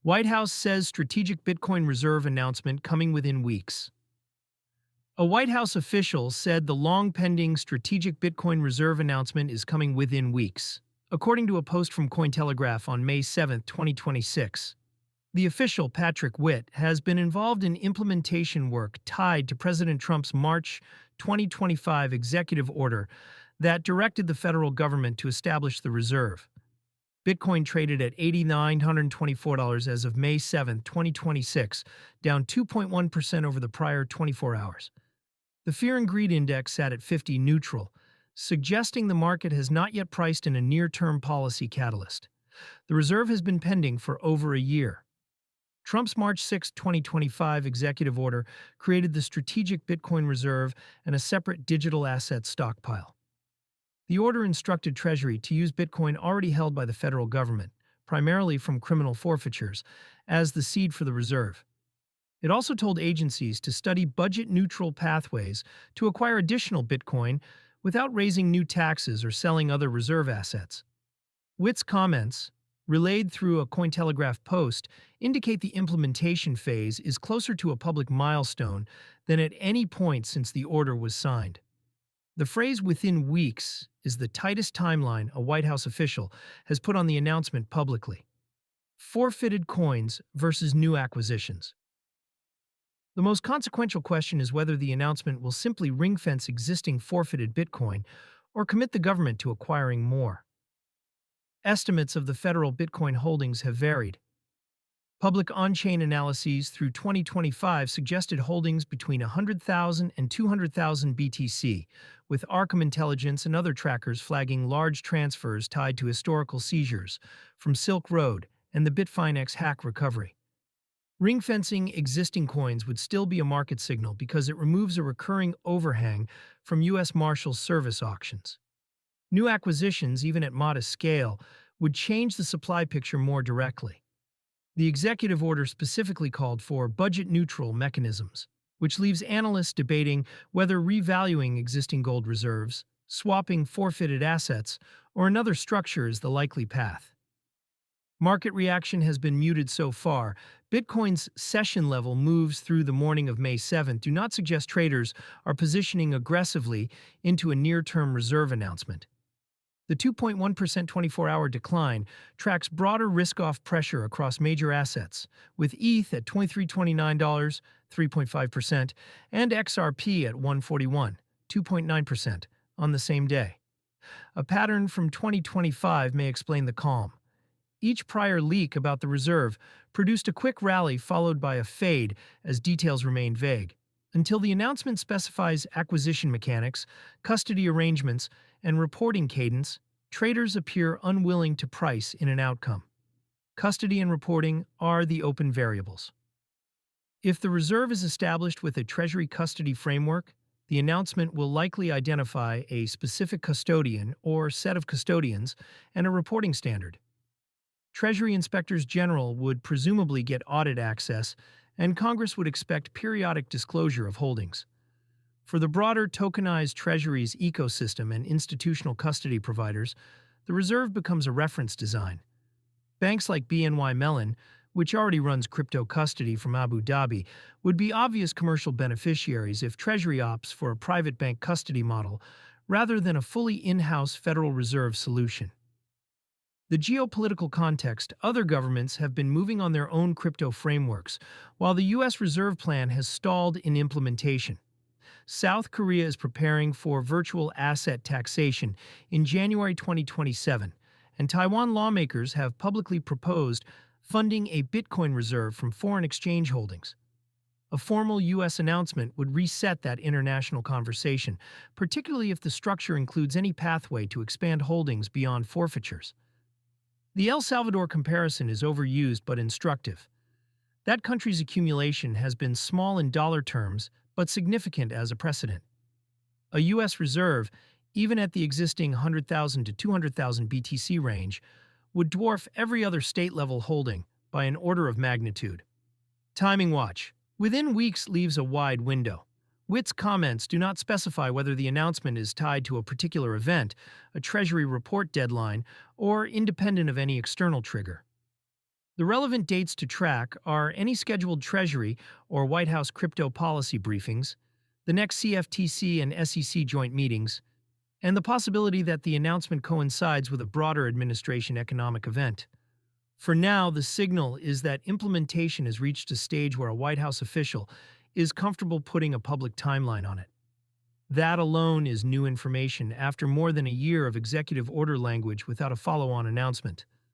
White House says strategic Bitcoin reserve announcement coming within weeks. A White House official said the long-pending strategic Bitcoin reserve announcement is coming within weeks, according to a post from Cointelegraph on May 7, 2026. The official, Patrick Witt, has been involved in implementation work tied to President Trump's March 2025 executive order that directed the federal government to establish the reserve. Bitcoin traded at $8,924 as of May 7, 2026, down 2.1% over the prior 24 hours. The Fear and Greed Index sat at 50 neutral, suggesting the market has not yet priced in a near-term policy catalyst. The reserve has been pending for over a year. Trump's March 6, 2025 executive order created the Strategic Bitcoin Reserve and a separate digital asset stockpile. The order instructed Treasury to use Bitcoin already held by the federal government, primarily from criminal forfeitures, as the seed for the reserve. It also told agencies to study budget-neutral pathways to acquire additional Bitcoin without raising new taxes or selling other reserve assets. Witt's comments, relayed through a Cointelegraph post, indicate the implementation phase is closer to a public milestone than at any point since the order was signed. The phrase "within weeks" is the tightest timeline a White House official has put on the announcement publicly. Forfeited coins versus new acquisitions. The most consequential question is whether the announcement will simply ring-fence existing forfeited Bitcoin or commit the government to acquiring more. Estimates of the federal Bitcoin holdings have varied. Public on-chain analyses through 2025 suggested holdings between 100,000 and 200,000 BTC, with Arkham Intelligence and other trackers flagging large transfers tied to historical seizures from Silk Road and the Bitfinex hack recovery. Ring-fencing existing coins would still be a market signal because it removes a recurring overhang from U.S. Marshals Service auctions. New acquisitions, even at modest scale, would change the supply picture more directly. The executive order specifically called for budget-neutral mechanisms, which leaves analysts debating whether revaluing existing gold reserves, swapping forfeited assets, or another structure is the likely path. Market reaction has been muted so far. Bitcoin's session-level moves through the morning of May 7th do not suggest traders are positioning aggressively into a near-term reserve announcement. The 2.1% 24-hour decline tracks broader risk-off pressure across major assets, with ETH at $23.29, 3.5%, and XRP at $141, 2.9%, on the same day. A pattern from 2025 may explain the calm. Each prior leak about the reserve produced a quick rally followed by a fade as details remained vague. Until the announcement specifies acquisition mechanics, custody arrangements, and reporting cadence, traders appear unwilling to price in an outcome. Custody and reporting are the open variables. If the reserve is established with a Treasury custody framework, the announcement will likely identify a specific custodian or set of custodians and a reporting standard. Treasury inspectors general would presumably get audit access, and Congress would expect periodic disclosure of holdings. For the broader tokenized Treasuries ecosystem and institutional custody providers, the reserve becomes a reference design. Banks like BNY Mellon, which already runs crypto custody from Abu Dhabi, would be obvious commercial beneficiaries if Treasury opts for a private bank custody model rather than a fully in-house Federal Reserve solution. The geopolitical context: other governments have been moving on their own crypto frameworks, while the U.S. Reserve Plan has stalled in implementation. South Korea is preparing for virtual asset taxation in January 2027, and Taiwan lawmakers have publicly proposed funding a Bitcoin reserve from foreign exchange holdings. A formal U.S. announcement would reset that international conversation, particularly if the structure includes any pathway to expand holdings beyond forfeitures. The El Salvador comparison is overused but instructive. That country's accumulation has been small in dollar terms, but significant as a precedent. A U.S. reserve, even at the existing 100,000 to 200,000 BTC range, would dwarf every other state-level holding by an order of magnitude. Timing watch. Within weeks leaves a wide window. Witt's comments do not specify whether the announcement is tied to a particular event, a Treasury report deadline, or independent of any external trigger. The relevant dates to track are any scheduled Treasury or White House crypto policy briefings, the next CFTC and SEC joint meetings, and the possibility that the announcement coincides with a broader administration economic event. For now, the signal is that implementation has reached a stage where a White House official is comfortable putting a public timeline on it. That alone is new information after more than a year of executive order language without a follow-on announcement.